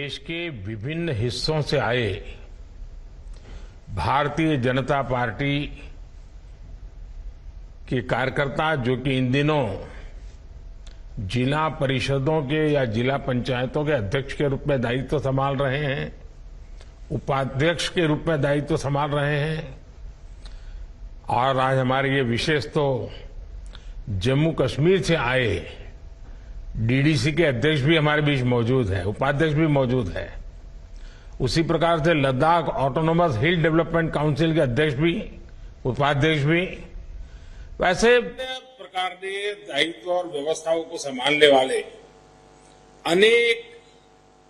देश के विभिन्न हिस्सों से आए भारतीय जनता पार्टी के कार्यकर्ता जो कि इन दिनों जिला परिषदों के या जिला पंचायतों के अध्यक्ष के रूप में दायित्व संभाल रहे हैं, उपाध्यक्ष के रूप में दायित्व संभाल रहे हैं। और आज हमारे ये विशेष तो जम्मू कश्मीर से आए डीडीसी के अध्यक्ष भी हमारे बीच मौजूद है, उपाध्यक्ष भी मौजूद है। उसी प्रकार से लद्दाख ऑटोनोमस हिल डेवलपमेंट काउंसिल के अध्यक्ष भी, उपाध्यक्ष भी, वैसे प्रकार के दायित्व और व्यवस्थाओं को संभालने वाले अनेक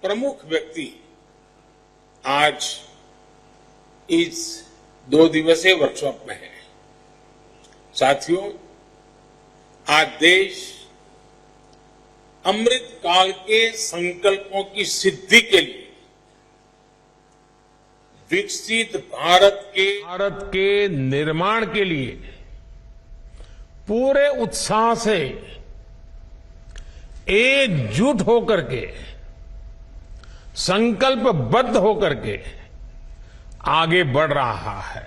प्रमुख व्यक्ति आज इस 2 दिवसीय वर्कशॉप में हैं। साथियों, आज देश अमृत काल के संकल्पों की सिद्धि के लिए विकसित भारत के निर्माण के लिए पूरे उत्साह से एकजुट होकर के, संकल्पबद्ध होकर के आगे बढ़ रहा है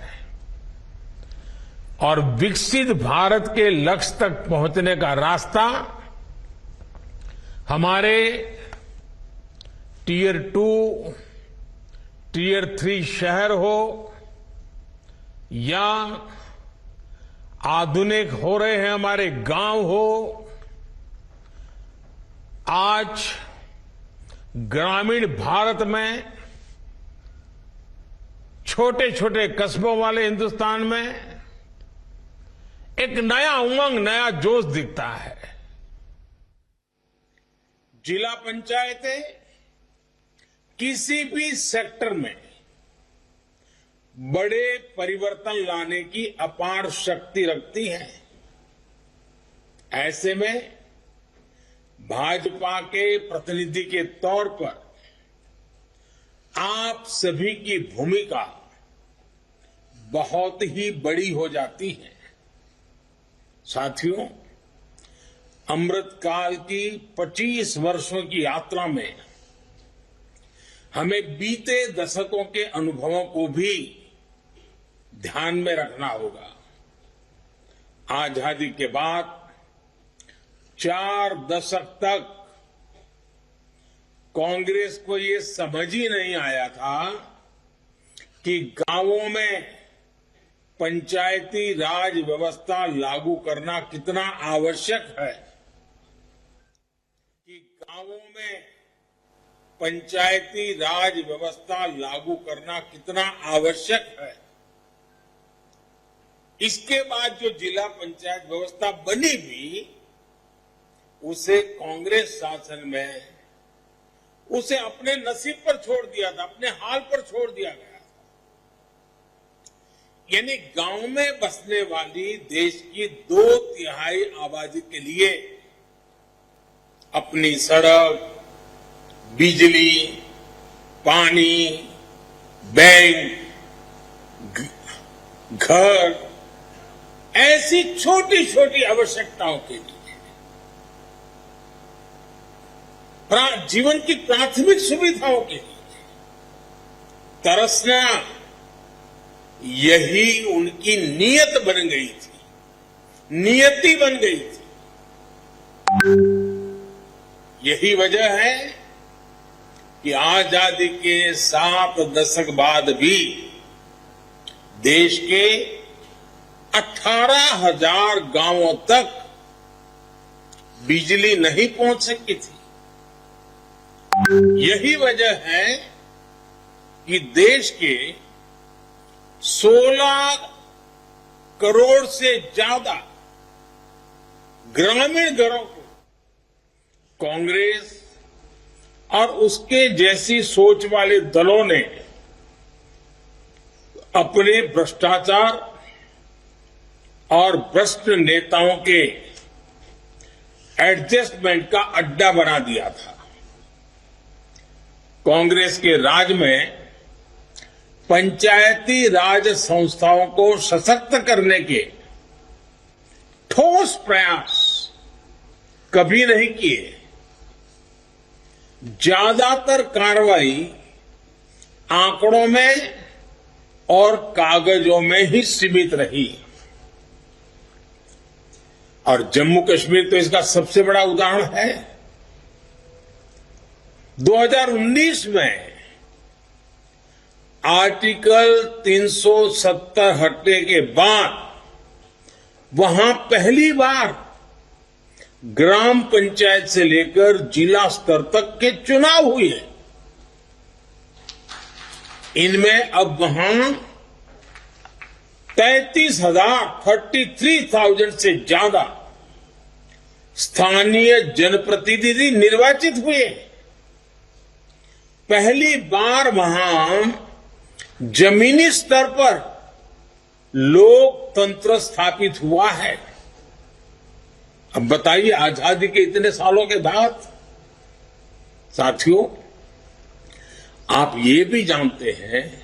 और विकसित भारत के लक्ष्य तक पहुंचने का रास्ता हमारे टियर 2, टियर 3 शहर हो या आधुनिक हो रहे हैं हमारे गांव हो, आज ग्रामीण भारत में छोटे छोटे कस्बों वाले हिंदुस्तान में एक नया उमंग, नया जोश दिखता है। जिला पंचायतें किसी भी सेक्टर में बड़े परिवर्तन लाने की अपार शक्ति रखती हैं। ऐसे में भाजपा के प्रतिनिधि के तौर पर आप सभी की भूमिका बहुत ही बड़ी हो जाती है। साथियों, अमृत काल की 25 वर्षों की यात्रा में हमें बीते दशकों के अनुभवों को भी ध्यान में रखना होगा। आजादी के बाद 4 दशक तक कांग्रेस को ये समझ ही नहीं आया था कि गांवों में पंचायती राज व्यवस्था लागू करना कितना आवश्यक है, कि गांवों में पंचायती राज व्यवस्था लागू करना कितना आवश्यक है। इसके बाद जो जिला पंचायत व्यवस्था बनी भी, उसे कांग्रेस शासन में उसे अपने नसीब पर छोड़ दिया था, अपने हाल पर छोड़ दिया गया। यानी गांव में बसने वाली देश की 2/3 आबादी के लिए अपनी सड़क, बिजली, पानी, बैंक, घर, ऐसी छोटी छोटी आवश्यकताओं के लिए, जीवन की प्राथमिक सुविधाओं के लिए तरसना, यही उनकी नीयत बन गई थी, नियति बन गई थी। यही वजह है कि आजादी के 7 दशक बाद भी देश के 18,000 गांवों तक बिजली नहीं पहुंच सकी थी। यही वजह है कि देश के 16 करोड़ से ज्यादा ग्रामीण घरों को कांग्रेस और उसके जैसी सोच वाले दलों ने अपने भ्रष्टाचार और भ्रष्ट नेताओं के एडजस्टमेंट का अड्डा बना दिया था। कांग्रेस के राज में पंचायती राज संस्थाओं को सशक्त करने के ठोस प्रयास कभी नहीं किए। ज्यादातर कार्रवाई आंकड़ों में और कागजों में ही सीमित रही और जम्मू कश्मीर तो इसका सबसे बड़ा उदाहरण है। 2019 में आर्टिकल 370 हटने के बाद वहां पहली बार ग्राम पंचायत से लेकर जिला स्तर तक के चुनाव हुए। इनमें अब वहां 33,000 से ज्यादा स्थानीय जनप्रतिनिधि निर्वाचित हुए। पहली बार वहां जमीनी स्तर पर लोकतंत्र स्थापित हुआ है। अब बताइए, आजादी के इतने सालों के बाद साथियों, आप ये भी जानते हैं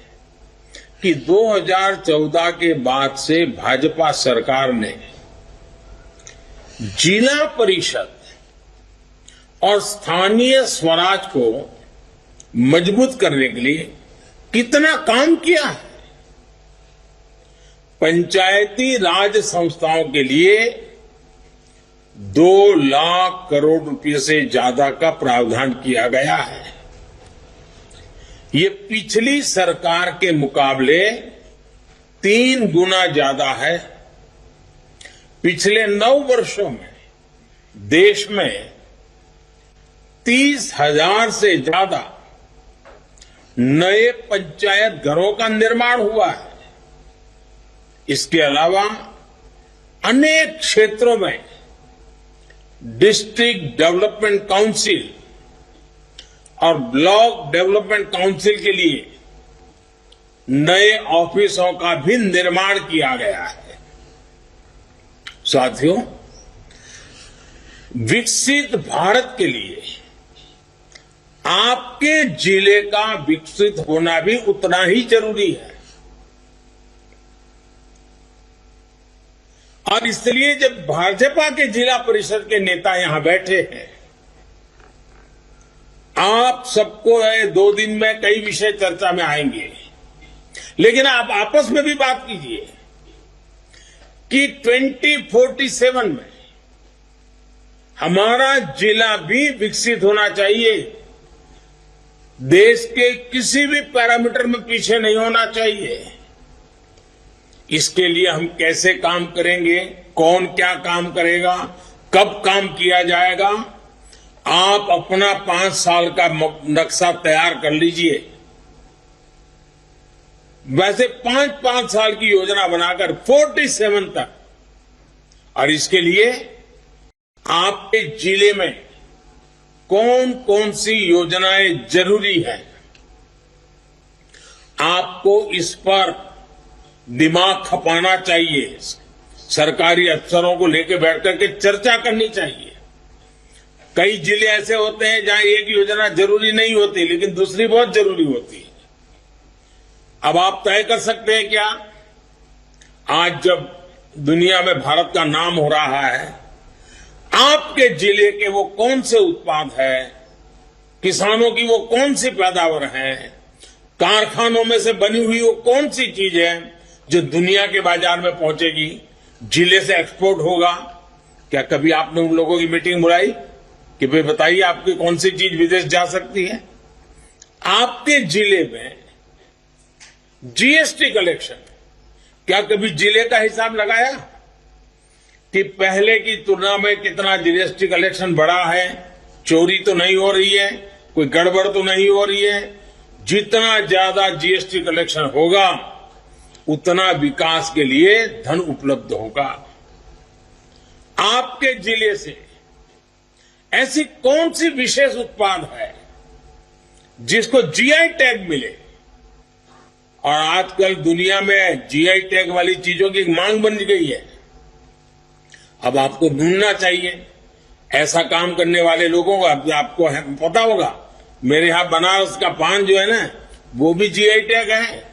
कि 2014 के बाद से भाजपा सरकार ने जिला परिषद और स्थानीय स्वराज को मजबूत करने के लिए कितना काम किया है। पंचायती राज संस्थाओं के लिए 2 लाख करोड़ रुपए से ज्यादा का प्रावधान किया गया है। ये पिछली सरकार के मुकाबले 3 गुना ज्यादा है। पिछले 9 वर्षों में देश में 30,000 से ज्यादा नए पंचायत घरों का निर्माण हुआ है। इसके अलावा अनेक क्षेत्रों में डिस्ट्रिक्ट डेवलपमेंट काउंसिल और ब्लॉक डेवलपमेंट काउंसिल के लिए नए ऑफिसों का भी निर्माण किया गया है। साथियों, विकसित भारत के लिए आपके जिले का विकसित होना भी उतना ही जरूरी है। और इसलिए जब भाजपा के जिला परिषद के नेता यहां बैठे हैं, आप सबको 2 दिन में कई विषय चर्चा में आएंगे, लेकिन आप आपस में भी बात कीजिए कि 2047 में हमारा जिला भी विकसित होना चाहिए, देश के किसी भी पैरामीटर में पीछे नहीं होना चाहिए। इसके लिए हम कैसे काम करेंगे, कौन क्या काम करेगा, कब काम किया जाएगा, आप अपना 5 साल का नक्शा तैयार कर लीजिए। वैसे 5-5 साल की योजना बनाकर 47 तक, और इसके लिए आपके जिले में कौन कौन सी योजनाएं जरूरी है, आपको इस पर दिमाग खपाना चाहिए। सरकारी अफसरों को लेकर बैठकर के चर्चा करनी चाहिए। कई जिले ऐसे होते हैं जहां एक योजना जरूरी नहीं होती, लेकिन दूसरी बहुत जरूरी होती है। अब आप तय कर सकते हैं क्या, आज जब दुनिया में भारत का नाम हो रहा है, आपके जिले के वो कौन से उत्पाद है, किसानों की वो कौन सी पैदावार है, कारखानों में से बनी हुई वो कौन सी चीज है जो दुनिया के बाजार में पहुंचेगी, जिले से एक्सपोर्ट होगा। क्या कभी आपने उन लोगों की मीटिंग बुलाई कि भाई बताइए आपकी कौन सी चीज विदेश जा सकती है? आपके जिले में जीएसटी कलेक्शन, क्या कभी जिले का हिसाब लगाया कि पहले की तुलना में कितना जीएसटी कलेक्शन बढ़ा है? चोरी तो नहीं हो रही है, कोई गड़बड़ तो नहीं हो रही है। जितना ज्यादा जीएसटी कलेक्शन होगा उतना विकास के लिए धन उपलब्ध होगा। आपके जिले से ऐसी कौन सी विशेष उत्पाद है जिसको जीआई टैग मिले? और आजकल दुनिया में जीआई टैग वाली चीजों की मांग बन गई है। अब आपको ढूंढना चाहिए ऐसा काम करने वाले लोगों को। आपको पता होगा, मेरे यहां बनारस का पान जो है ना, वो भी जीआई टैग है।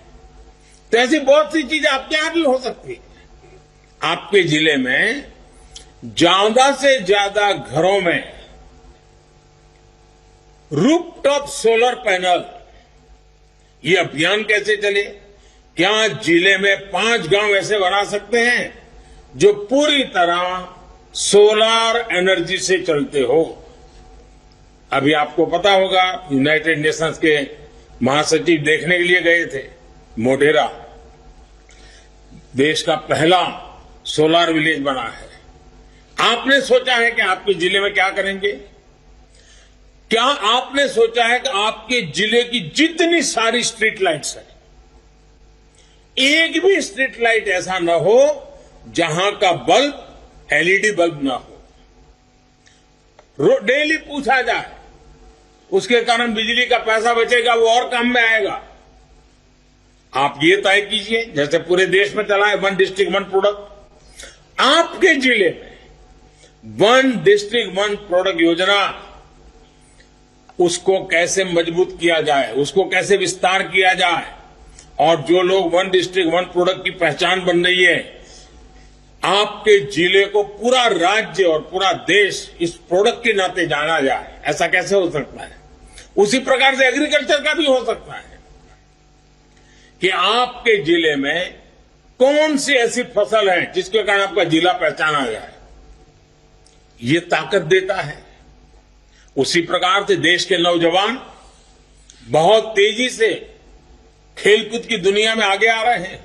तो ऐसी बहुत सी चीजें आपके यहां भी हो सकती है। आपके जिले में ज्यादा से ज्यादा घरों में रूफटॉप सोलर पैनल, ये अभियान कैसे चले? क्या जिले में 5 गांव ऐसे बना सकते हैं जो पूरी तरह सोलर एनर्जी से चलते हो? अभी आपको पता होगा, यूनाइटेड नेशंस के महासचिव देखने के लिए गए थे मोढेरा। देश का पहला सोलर विलेज बना है। आपने सोचा है कि आपके जिले में क्या करेंगे? क्या आपने सोचा है कि आपके जिले की जितनी सारी स्ट्रीट लाइट्स हैं, एक भी स्ट्रीट लाइट ऐसा न हो जहां का बल्ब एलईडी बल्ब ना हो? डेली पूछा जाए, उसके कारण बिजली का पैसा बचेगा, वो और काम में आएगा। आप ये तय कीजिए, जैसे पूरे देश में चला है 1 डिस्ट्रिक्ट 1 प्रोडक्ट, आपके जिले में 1 डिस्ट्रिक्ट 1 प्रोडक्ट योजना, उसको कैसे मजबूत किया जाए, उसको कैसे विस्तार किया जाए, और जो लोग 1 डिस्ट्रिक्ट 1 प्रोडक्ट की पहचान बन रही है, आपके जिले को पूरा राज्य और पूरा देश इस प्रोडक्ट के नाते जाना जाए, ऐसा कैसे हो सकता है? उसी प्रकार से एग्रीकल्चर का भी हो सकता है कि आपके जिले में कौन सी ऐसी फसल है जिसके कारण आपका जिला पहचाना जाए। ये ताकत देता है। उसी प्रकार से देश के नौजवान बहुत तेजी से खेलकूद की दुनिया में आगे आ रहे हैं।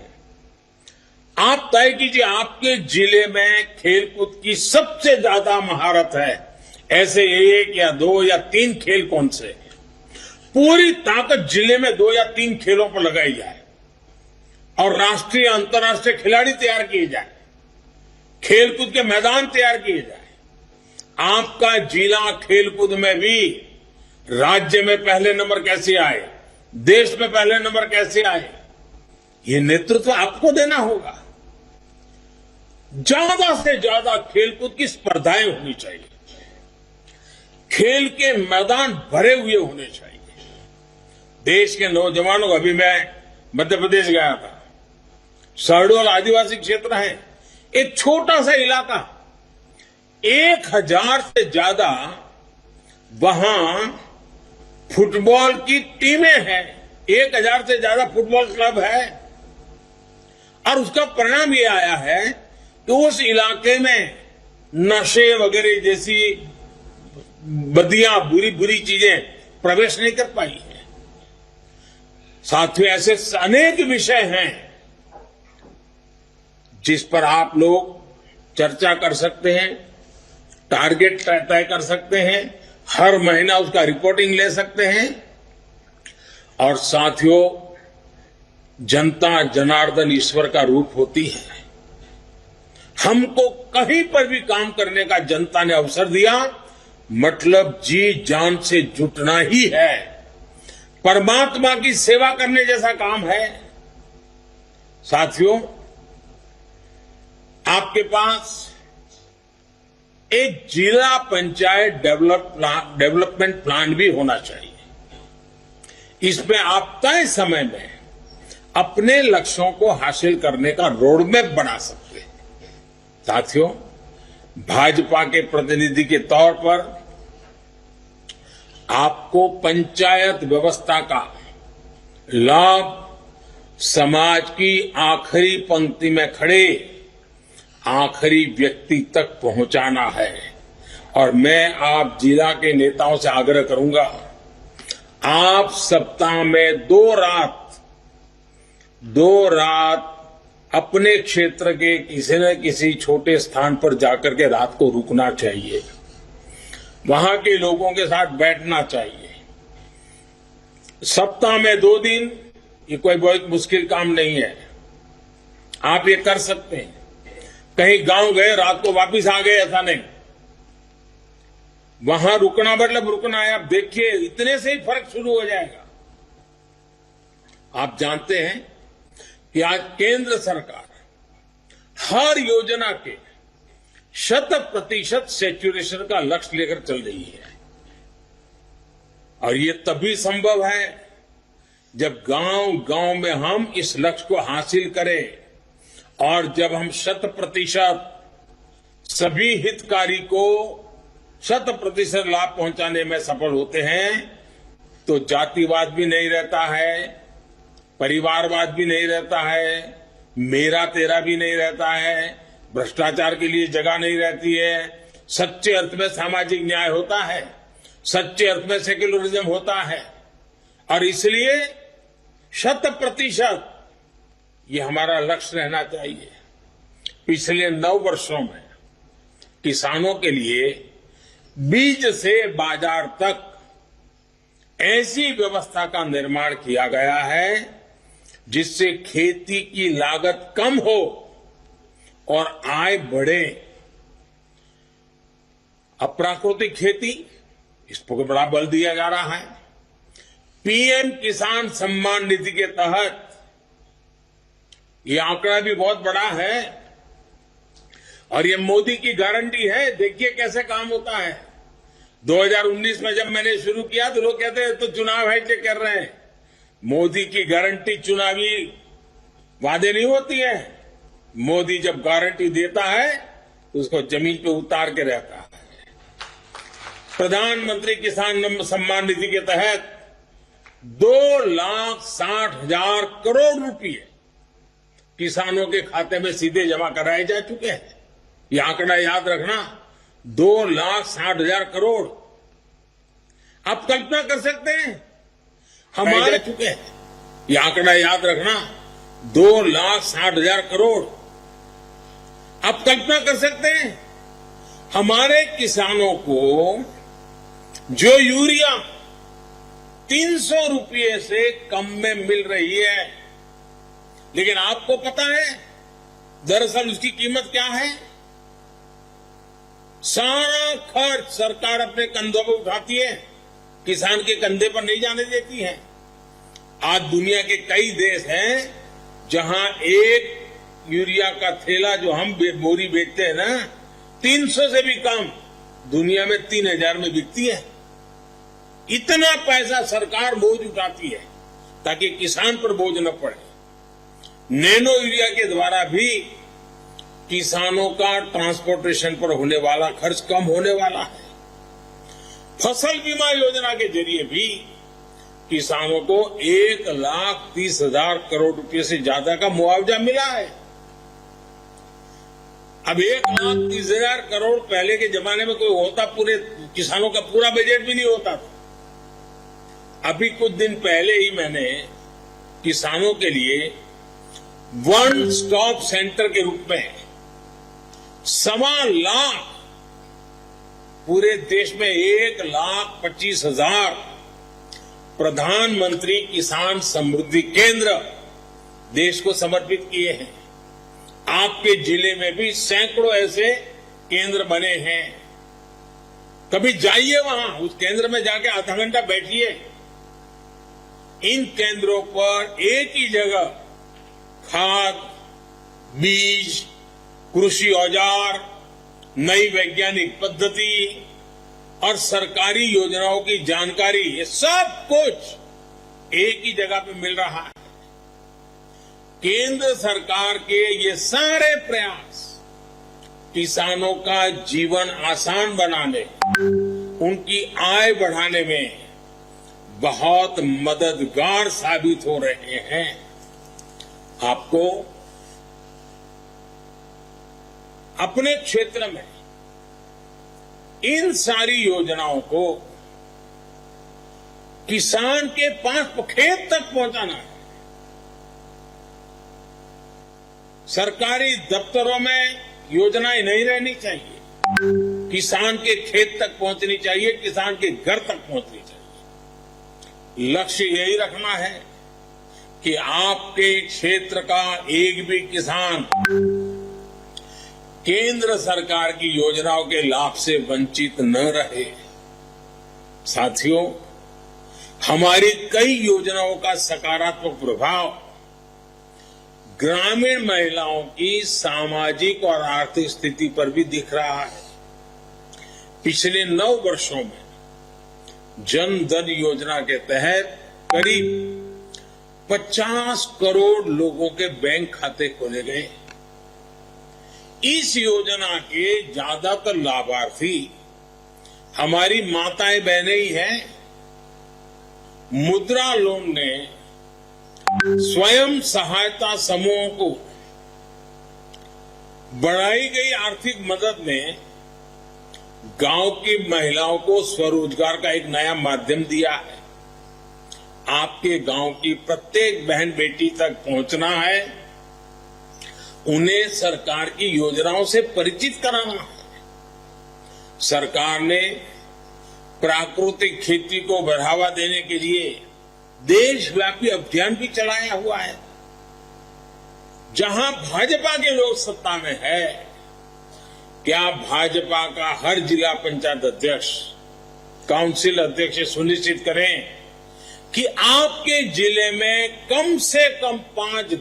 आप तय कीजिए, आपके जिले में खेलकूद की सबसे ज्यादा महारत है, ऐसे 1 या 2 या 3 खेल कौन से हैं? पूरी ताकत जिले में 2 या 3 खेलों पर लगाई जाए और राष्ट्रीय अंतर्राष्ट्रीय खिलाड़ी तैयार किए जाए, खेलकूद के मैदान तैयार किए जाए। आपका जिला खेलकूद में भी राज्य में पहले नंबर कैसे आए, देश में पहले नंबर कैसे आए, ये नेतृत्व आपको देना होगा। ज्यादा से ज्यादा खेलकूद की स्पर्धाएं होनी चाहिए, खेल के मैदान भरे हुए होने चाहिए। देश के नौजवानों को, अभी मैं मध्य प्रदेश गया था, शहडोल आदिवासी क्षेत्र है, एक छोटा सा इलाका, 1000 से ज्यादा वहां फुटबॉल की टीमें हैं, 1000 से ज्यादा फुटबॉल क्लब है, और उसका परिणाम ये आया है कि उस इलाके में नशे वगैरह जैसी बदियां, बुरी बुरी चीजें प्रवेश नहीं कर पाई है। साथियों, ऐसे अनेक विषय हैं जिस पर आप लोग चर्चा कर सकते हैं, टारगेट तय कर सकते हैं, हर महीना उसका रिपोर्टिंग ले सकते हैं। और साथियों, जनता जनार्दन ईश्वर का रूप होती है। हमको कहीं पर भी काम करने का जनता ने अवसर दिया, मतलब जी जान से जुटना ही है, परमात्मा की सेवा करने जैसा काम है। साथियों, आपके पास एक जिला पंचायत डेवलपमेंट प्लान भी होना चाहिए। इसमें आप तय समय में अपने लक्ष्यों को हासिल करने का रोड मैप बना सकते हैं। साथियों, भाजपा के प्रतिनिधि के तौर पर आपको पंचायत व्यवस्था का लाभ समाज की आखिरी पंक्ति में खड़े आखिरी व्यक्ति तक पहुंचाना है। और मैं आप जिला के नेताओं से आग्रह करूंगा, आप सप्ताह में 2 रात अपने क्षेत्र के किसी न किसी छोटे स्थान पर जाकर के रात को रुकना चाहिए, वहां के लोगों के साथ बैठना चाहिए। सप्ताह में 2 दिन, ये कोई बहुत मुश्किल काम नहीं है, आप ये कर सकते हैं। कहीं गांव गए, रात को वापस आ गए, ऐसा नहीं, वहां रुकना मतलब रुकना है। आप देखिए, इतने से ही फर्क शुरू हो जाएगा। आप जानते हैं कि आज केंद्र सरकार हर योजना के 100% सैचुरेशन का लक्ष्य लेकर चल रही है, और ये तभी संभव है जब गांव-गांव में हम इस लक्ष्य को हासिल करें, और जब हम 100% सभी हितकारी को 100% लाभ पहुंचाने में सफल होते हैं तो जातिवाद भी नहीं रहता है, परिवारवाद भी नहीं रहता है, मेरा तेरा भी नहीं रहता है, भ्रष्टाचार के लिए जगह नहीं रहती है, सच्चे अर्थ में सामाजिक न्याय होता है, सच्चे अर्थ में सेक्युलरिज्म होता है। और इसलिए 100% ये हमारा लक्ष्य रहना चाहिए। पिछले 9 वर्षों में किसानों के लिए बीज से बाजार तक ऐसी व्यवस्था का निर्माण किया गया है जिससे खेती की लागत कम हो और आय बढ़े। अप्राकृतिक खेती, इस पर बड़ा बल दिया जा रहा है। पीएम किसान सम्मान निधि के तहत ये आंकड़ा भी बहुत बड़ा है और ये मोदी की गारंटी है। देखिए कैसे काम होता है। 2019 में जब मैंने शुरू किया तो लोग कहते हैं तो चुनाव है जो कर रहे हैं। मोदी की गारंटी चुनावी वादे नहीं होती है। मोदी जब गारंटी देता है तो उसको जमीन पे उतार के रहता है। प्रधानमंत्री किसान सम्मान निधि के तहत 2,60,000 करोड़ रुपए किसानों के खाते में सीधे जमा कराए जा चुके हैं। ये आंकड़ा याद रखना, 2,60,000 करोड़। आप कल्पना कर सकते हैं हमारे चुके हैं। ये आंकड़ा याद रखना, 2,60,000 करोड़। आप कल्पना कर सकते हैं हमारे किसानों को जो यूरिया 300 रुपये से कम में मिल रही है, लेकिन आपको पता है दरअसल उसकी कीमत क्या है? सारा खर्च सरकार अपने कंधों पर उठाती है, किसान के कंधे पर नहीं जाने देती है। आज दुनिया के कई देश हैं जहां एक यूरिया का थैला जो हम बोरी बेचते हैं ना, 300 से भी कम दुनिया में 3,000 में बिकती है। इतना पैसा सरकार बोझ उठाती है ताकि किसान पर बोझ न पड़े। नैनो यूरिया के द्वारा भी किसानों का ट्रांसपोर्टेशन पर होने वाला खर्च कम होने वाला है। फसल बीमा योजना के जरिए भी किसानों को 1,30,000 करोड़ रुपए से ज्यादा का मुआवजा मिला है। अब 1,30,000 करोड़ पहले के जमाने में कोई होता, पूरे किसानों का पूरा बजट भी नहीं होता था। अभी कुछ दिन पहले ही मैंने किसानों के लिए वन स्टॉप सेंटर के रूप में 1,25,000 पूरे देश में 1,25,000 प्रधानमंत्री किसान समृद्धि केंद्र देश को समर्पित किए हैं। आपके जिले में भी सैकड़ों ऐसे केंद्र बने हैं। कभी जाइए वहां, उस केंद्र में जाके आधा घंटा बैठिए। इन केंद्रों पर एक ही जगह खाद, बीज, कृषि औजार, नई वैज्ञानिक पद्धति और सरकारी योजनाओं की जानकारी, ये सब कुछ एक ही जगह पे मिल रहा है। केंद्र सरकार के ये सारे प्रयास किसानों का जीवन आसान बनाने, उनकी आय बढ़ाने में बहुत मददगार साबित हो रहे हैं। आपको अपने क्षेत्र में इन सारी योजनाओं को किसान के पास खेत तक पहुंचाना है। सरकारी दफ्तरों में योजनाएं नहीं रहनी चाहिए, किसान के खेत तक पहुंचनी चाहिए, किसान के घर तक पहुंचनी चाहिए। लक्ष्य यही रखना है कि आपके क्षेत्र का एक भी किसान केंद्र सरकार की योजनाओं के लाभ से वंचित न रहे। साथियों, हमारी कई योजनाओं का सकारात्मक प्रभाव ग्रामीण महिलाओं की सामाजिक और आर्थिक स्थिति पर भी दिख रहा है। पिछले 9 वर्षों में जन धन योजना के तहत करीब 50 करोड़ लोगों के बैंक खाते खोले गए। इस योजना के ज्यादातर लाभार्थी हमारी माताएं बहनें ही हैं। मुद्रा लोन ने स्वयं सहायता समूहों को बढ़ाई गई आर्थिक मदद ने गांव की महिलाओं को स्वरोजगार का एक नया माध्यम दिया है। आपके गांव की प्रत्येक बहन बेटी तक पहुंचना है, उन्हें सरकार की योजनाओं से परिचित कराना है। सरकार ने प्राकृतिक खेती को बढ़ावा देने के लिए देशव्यापी अभियान भी चलाया हुआ है। जहां भाजपा के लोग सत्ता में है, क्या भाजपा का हर जिला पंचायत अध्यक्ष, काउंसिल अध्यक्ष सुनिश्चित करें कि आपके जिले में कम से कम 5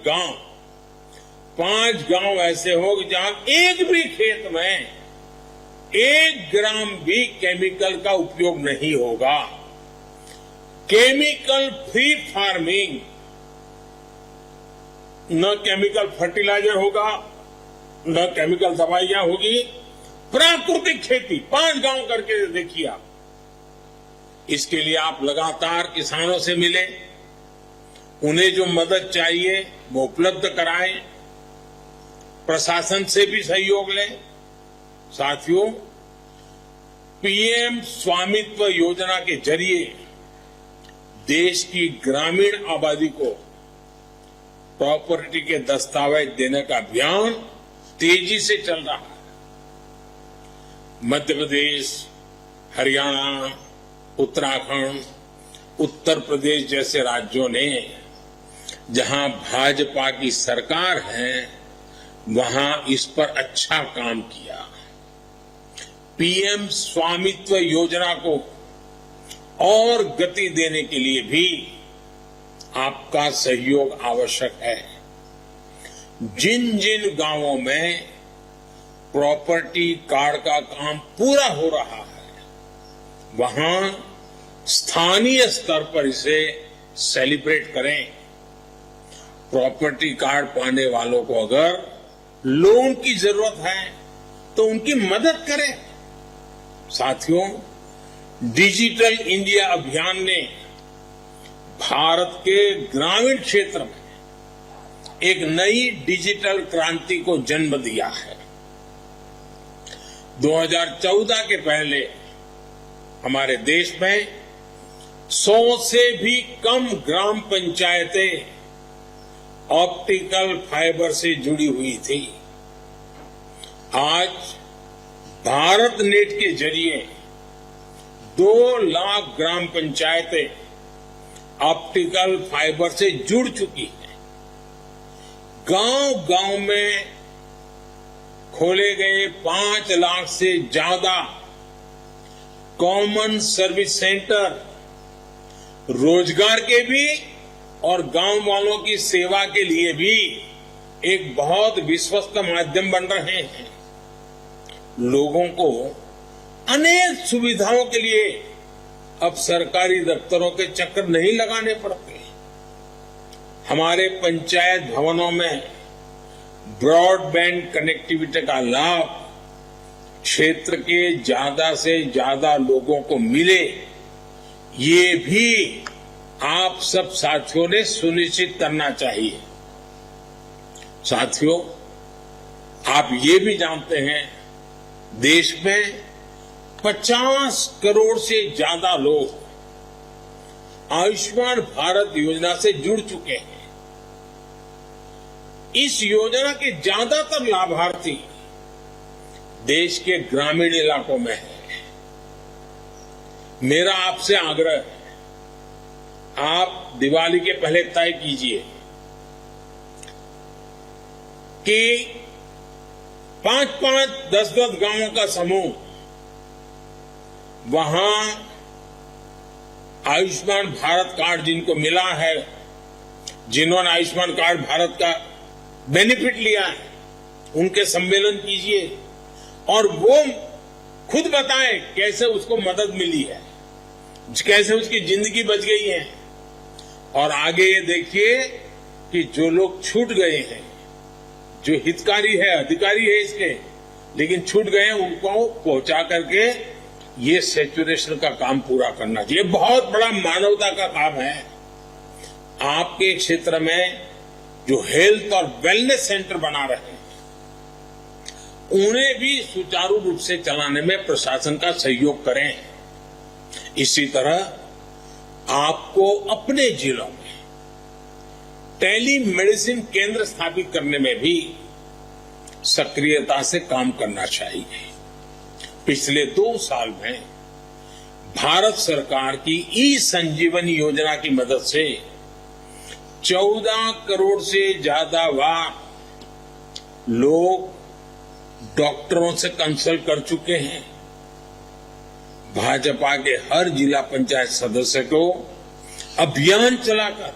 गांव ऐसे हो जहां एक भी खेत में 1 ग्राम भी केमिकल का उपयोग नहीं होगा। केमिकल फ्री फार्मिंग, न केमिकल फर्टिलाइजर होगा, न केमिकल दवाइयां होगी, प्राकृतिक खेती 5 गांव करके देखिए आप। इसके लिए आप लगातार किसानों से मिलें, उन्हें जो मदद चाहिए वो उपलब्ध कराएं, प्रशासन से भी सहयोग लें। साथियों, पीएम स्वामित्व योजना के जरिए देश की ग्रामीण आबादी को प्रॉपर्टी के दस्तावेज देने का अभियान तेजी से चल रहा है। मध्य प्रदेश, हरियाणा, उत्तराखंड, उत्तर प्रदेश जैसे राज्यों ने जहां भाजपा की सरकार है, वहां इस पर अच्छा काम किया। पीएम स्वामित्व योजना को और गति देने के लिए भी आपका सहयोग आवश्यक है। जिन जिन गांवों में प्रॉपर्टी कार्ड का काम पूरा हो रहा है, वहां स्थानीय स्तर पर इसे सेलिब्रेट करें। प्रॉपर्टी कार्ड पाने वालों को अगर लोन की जरूरत है तो उनकी मदद करें। साथियों, डिजिटल इंडिया अभियान ने भारत के ग्रामीण क्षेत्र में एक नई डिजिटल क्रांति को जन्म दिया है। 2014 के पहले हमारे देश में 100 से भी कम ग्राम पंचायतें ऑप्टिकल फाइबर से जुड़ी हुई थी। आज भारत नेट के जरिए 2 लाख ग्राम पंचायतें ऑप्टिकल फाइबर से जुड़ चुकी हैं। गांव-गांव में खोले गए 5 लाख से ज्यादा कॉमन सर्विस सेंटर रोजगार के भी और गांव वालों की सेवा के लिए भी एक बहुत विश्वस्त माध्यम बन रहे हैं। लोगों को अनेक सुविधाओं के लिए अब सरकारी दफ्तरों के चक्कर नहीं लगाने पड़ते। हमारे पंचायत भवनों में ब्रॉडबैंड कनेक्टिविटी का लाभ क्षेत्र के ज्यादा से ज्यादा लोगों को मिले, ये भी आप सब साथियों ने सुनिश्चित करना चाहिए। साथियों, आप ये भी जानते हैं, देश में 50 करोड़ से ज्यादा लोग आयुष्मान भारत योजना से जुड़ चुके हैं। इस योजना के ज्यादातर लाभार्थी देश के ग्रामीण इलाकों में हैं। मेरा आपसे आग्रह है, आप दिवाली के पहले तय कीजिए कि 5-5, 10-10 गांवों का समूह वहां आयुष्मान भारत कार्ड जिनको मिला है, जिन्होंने आयुष्मान कार्ड भारत का बेनिफिट लिया है, उनके सम्मेलन कीजिए और वो खुद बताएं कैसे उसको मदद मिली है, कैसे उसकी जिंदगी बच गई है। और आगे ये देखिए कि जो लोग छूट गए हैं, जो हितकारी है, अधिकारी है इसके, लेकिन छूट गए हैं, उनको पहुंचा करके ये सैचुरेशन का काम पूरा करना चाहिए। बहुत बड़ा मानवता का काम है। आपके क्षेत्र में जो हेल्थ और वेलनेस सेंटर बना रहे हैं, उन्हें भी सुचारू रूप से चलाने में प्रशासन का सहयोग करें। इसी तरह आपको अपने जिलों में टेली मेडिसिन केंद्र स्थापित करने में भी सक्रियता से काम करना चाहिए। पिछले 2 साल में भारत सरकार की ई संजीवनी योजना की मदद से 14 करोड़ से ज्यादा बार लोग डॉक्टरों से कंसल्ट कर चुके हैं। भाजपा के हर जिला पंचायत सदस्य को अभियान चलाकर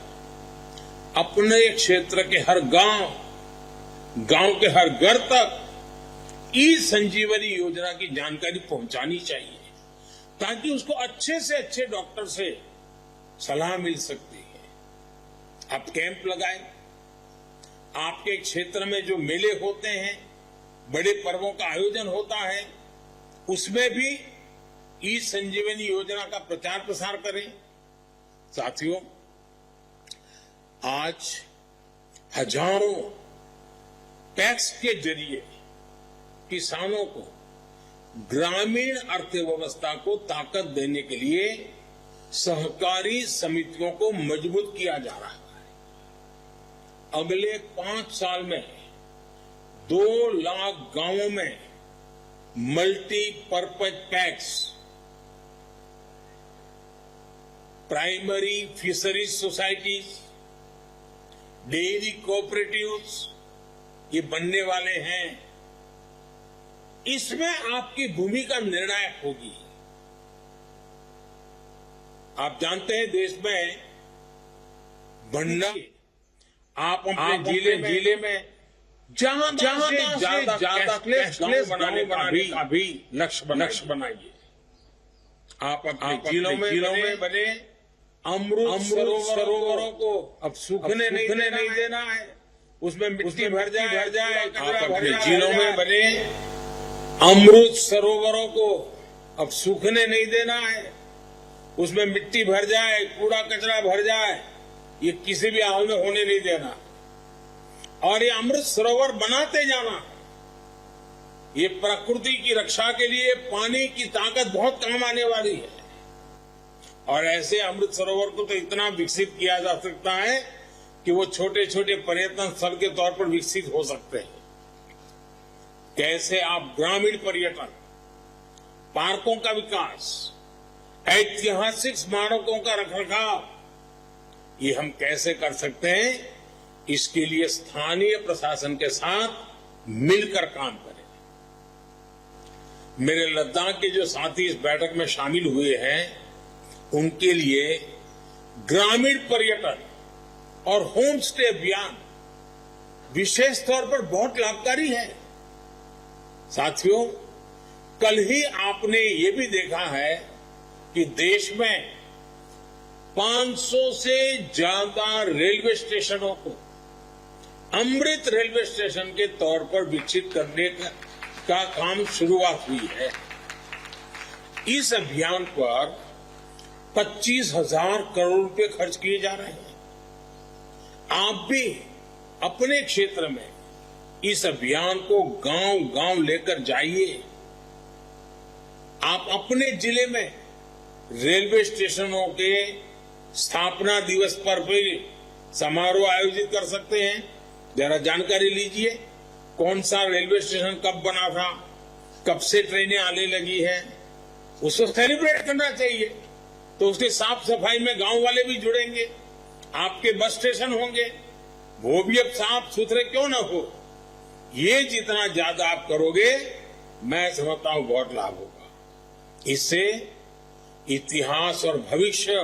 अपने क्षेत्र के हर गांव के हर घर तक ई संजीवनी योजना की जानकारी पहुंचानी चाहिए, ताकि उसको अच्छे से अच्छे डॉक्टर से सलाह मिल सकती है। आप कैंप लगाएं। आपके क्षेत्र में जो मेले होते हैं, बड़े पर्वों का आयोजन होता है, उसमें भी ई संजीवनी योजना का प्रचार प्रसार करें। साथियों, आज हजारों टैक्स के जरिए किसानों को ग्रामीण अर्थव्यवस्था को ताकत देने के लिए सहकारी समितियों को मजबूत किया जा रहा है। अगले 5 साल में 2 लाख गांवों में multipurpose PACS, primary fisheries societies, dairy cooperatives ये बनने वाले हैं। इसमें आपकी भूमिका निर्णायक होगी। आप जानते हैं, देश में भंडार आप अपने जिले में जहां से ज्यादा कैशलेस बनाने का भी लक्ष्य बनाइए। आप अपने जिलों में बने अमृत सरोवरों को अब सूखने नहीं देना है, उसमें मिट्टी भर जाए। आप अपने जिलों में बने अमृत सरोवरों को अब सूखने नहीं देना है, उसमें मिट्टी भर जाए, कूड़ा कचरा भर जाए, ये किसी भी हाल में होने नहीं देना। और ये अमृत सरोवर बनाते जाना, ये प्रकृति की रक्षा के लिए पानी की ताकत बहुत काम आने वाली है। और ऐसे अमृत सरोवर को तो इतना विकसित किया जा सकता है कि वो छोटे छोटे पर्यटन स्थल के तौर पर विकसित हो सकते हैं। कैसे आप ग्रामीण पर्यटन, पार्कों का विकास, ऐतिहासिक स्मारकों का रखरखाव, ये हम कैसे कर सकते हैं, इसके लिए स्थानीय प्रशासन के साथ मिलकर काम करें। मेरे लद्दाख के जो साथी इस बैठक में शामिल हुए हैं, उनके लिए ग्रामीण पर्यटन और होम स्टे अभियान विशेष तौर पर बहुत लाभकारी है। साथियों, कल ही आपने ये भी देखा है कि देश में 500 से ज्यादा रेलवे स्टेशनों को अमृत रेलवे स्टेशन के तौर पर विकसित करने का काम शुरुआत हुई है। इस अभियान पर 25,000 करोड़ रुपए खर्च किए जा रहे हैं। आप भी अपने क्षेत्र में इस अभियान को गांव-गांव लेकर जाइए। आप अपने जिले में रेलवे स्टेशनों के स्थापना दिवस पर भी समारोह आयोजित कर सकते हैं। जरा जानकारी लीजिए, कौन सा रेलवे स्टेशन कब बना था, कब से ट्रेनें आने लगी हैं, उसको सेलिब्रेट करना चाहिए। तो उसकी साफ सफाई में गांव वाले भी जुड़ेंगे। आपके बस स्टेशन होंगे, वो भी अब साफ सुथरे क्यों ना हो। ये जितना ज्यादा आप करोगे, मैं समझता हूं बहुत लाभ होगा। इससे इतिहास और भविष्य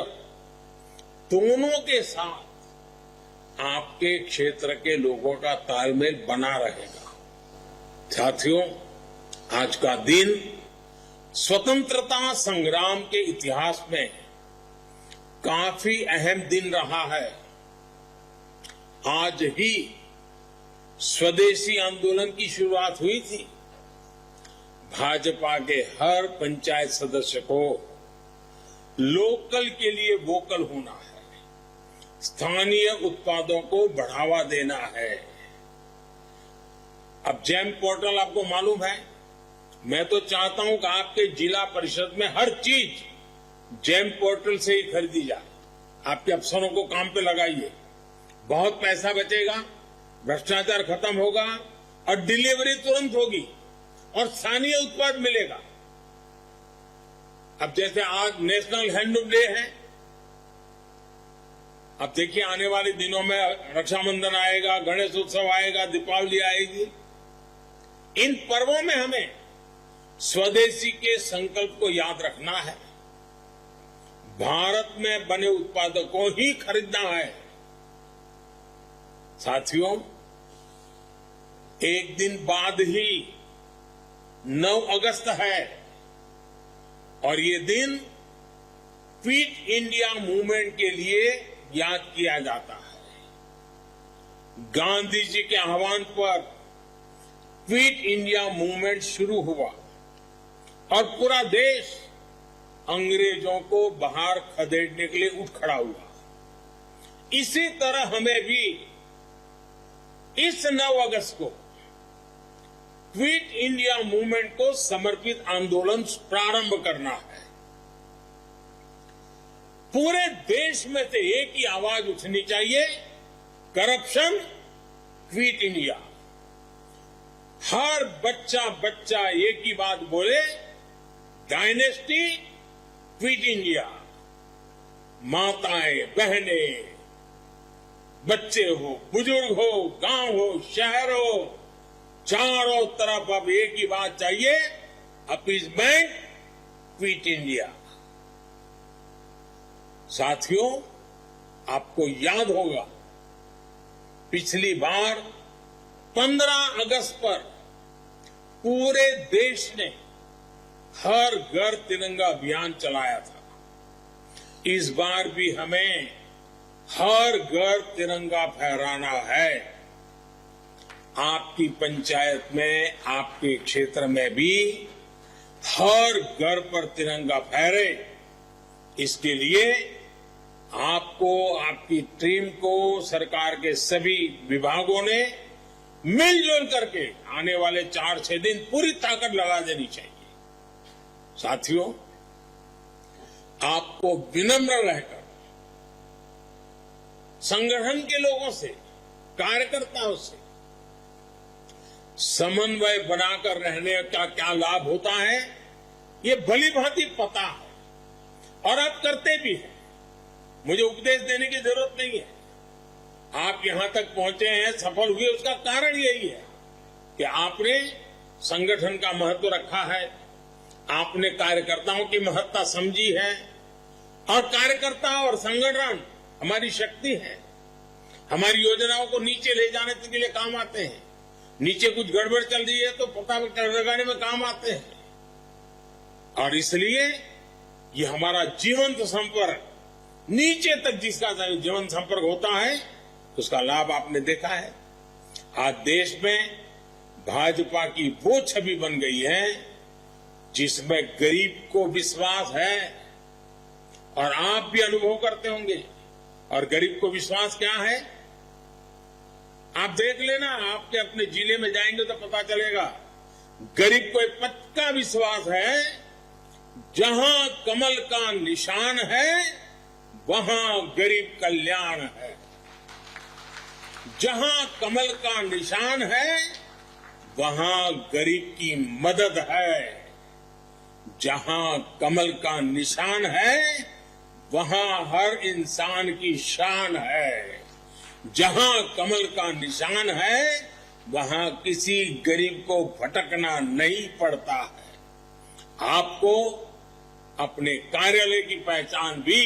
दोनों के साथ आपके क्षेत्र के लोगों का तालमेल बना रहेगा। साथियों, आज का दिन स्वतंत्रता संग्राम के इतिहास में काफी अहम दिन रहा है। आज ही स्वदेशी आंदोलन की शुरुआत हुई थी। भाजपा के हर पंचायत सदस्य को लोकल के लिए वोकल होना है, स्थानीय उत्पादों को बढ़ावा देना है। अब जैम पोर्टल आपको मालूम है, मैं तो चाहता हूं कि आपके जिला परिषद में हर चीज जैम पोर्टल से ही खरीदी जाए। आपके अफसरों को काम पे लगाइए, बहुत पैसा बचेगा, भ्रष्टाचार खत्म होगा और डिलीवरी तुरंत होगी और स्थानीय उत्पाद मिलेगा। अब जैसे आज नेशनल हैंडलूम डे है, अब देखिए आने वाले दिनों में रक्षाबंधन आएगा, गणेश उत्सव आएगा, दीपावली आएगी। इन पर्वों में हमें स्वदेशी के संकल्प को याद रखना है, भारत में बने उत्पादों को ही खरीदना है। साथियों, एक दिन बाद ही 9 अगस्त है और ये दिन फिट इंडिया मूवमेंट के लिए याद किया जाता है। गांधी जी के आह्वान पर फिट इंडिया मूवमेंट शुरू हुआ और पूरा देश अंग्रेजों को बाहर खदेड़ने के लिए उठ खड़ा हुआ। इसी तरह हमें भी इस 9 अगस्त को फिट इंडिया मूवमेंट को समर्पित आंदोलन प्रारंभ करना है। पूरे देश में से एक ही आवाज उठनी चाहिए, करप्शन फिट इंडिया। हर बच्चा बच्चा एक ही बात बोले, डायनेस्टी फिट इंडिया। माताएं, बहनें, बच्चे हो, बुजुर्ग हो, गांव हो, शहर हो, चारों तरफ अब एक ही बात चाहिए, अपीजमेंट फिट इंडिया। साथियों, आपको याद होगा पिछली बार 15 अगस्त पर पूरे देश ने हर घर तिरंगा अभियान चलाया था। इस बार भी हमें हर घर तिरंगा फहराना है। आपकी पंचायत में, आपके क्षेत्र में भी हर घर पर तिरंगा फहरे, इसके लिए आपको, आपकी टीम को सरकार के सभी विभागों ने मिलजुल करके आने वाले 4-6 दिन पूरी ताकत लगा देनी चाहिए। साथियों, आपको विनम्र रहकर संगठन के लोगों से, कार्यकर्ताओं से समन्वय बनाकर रहने का क्या लाभ होता है, ये भली भांति पता है और आप करते भी हैं। मुझे उपदेश देने की जरूरत नहीं है। आप यहां तक पहुंचे हैं, सफल हुए, उसका कारण यही है कि आपने संगठन का महत्व रखा है, आपने कार्यकर्ताओं की महत्ता समझी है और कार्यकर्ता और संगठन हमारी शक्ति है। हमारी योजनाओं को नीचे ले जाने के लिए काम आते हैं। नीचे कुछ गड़बड़ चल रही है तो पता लगाने में काम आते हैं और इसलिए ये हमारा जीवंत संपर्क, नीचे तक जिसका जीवंत संपर्क होता है उसका लाभ आपने देखा है। आज देश में भाजपा की वो छवि बन गई है जिसमें गरीब को विश्वास है और आप भी अनुभव करते होंगे। और गरीब को विश्वास क्या है, आप देख लेना, आपके अपने जिले में जाएंगे तो पता चलेगा। गरीब को एक पक्का विश्वास है, जहां कमल का निशान है वहां गरीब कल्याण है। जहां कमल का निशान है वहां गरीब की मदद है। जहां कमल का निशान है वहां हर इंसान की शान है। जहां कमल का निशान है वहां किसी गरीब को भटकना नहीं पड़ता है। आपको अपने कार्यालय की पहचान भी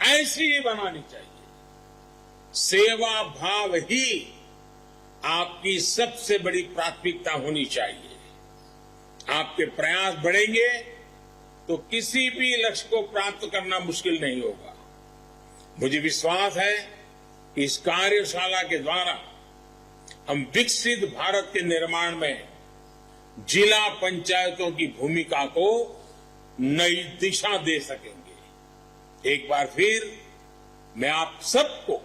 ऐसी ही बनानी चाहिए। सेवा भाव ही आपकी सबसे बड़ी प्राथमिकता होनी चाहिए। आपके प्रयास बढ़ेंगे तो किसी भी लक्ष्य को प्राप्त करना मुश्किल नहीं होगा। मुझे विश्वास है कि इस कार्यशाला के द्वारा हम विकसित भारत के निर्माण में जिला पंचायतों की भूमिका को नई दिशा दे सकेंगे। एक बार फिर मैं आप सबको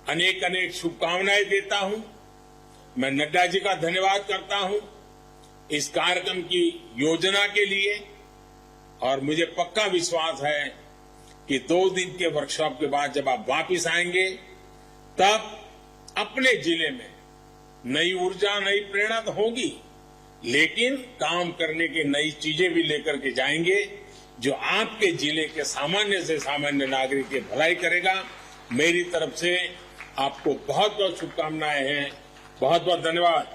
अनेक अनेक शुभकामनाएं देता हूं। मैं नड्डा जी का धन्यवाद करता हूं इस कार्यक्रम की योजना के लिए, और मुझे पक्का विश्वास है कि 2 दिन के वर्कशॉप के बाद जब आप वापस आएंगे तब अपने जिले में नई ऊर्जा, नई प्रेरणा तो होगी, लेकिन काम करने की नई चीजें भी लेकर के जाएंगे जो आपके जिले के सामान्य से सामान्य नागरिक की भलाई करेगा। मेरी तरफ से आपको बहुत बहुत शुभकामनाएं हैं। बहुत बहुत धन्यवाद।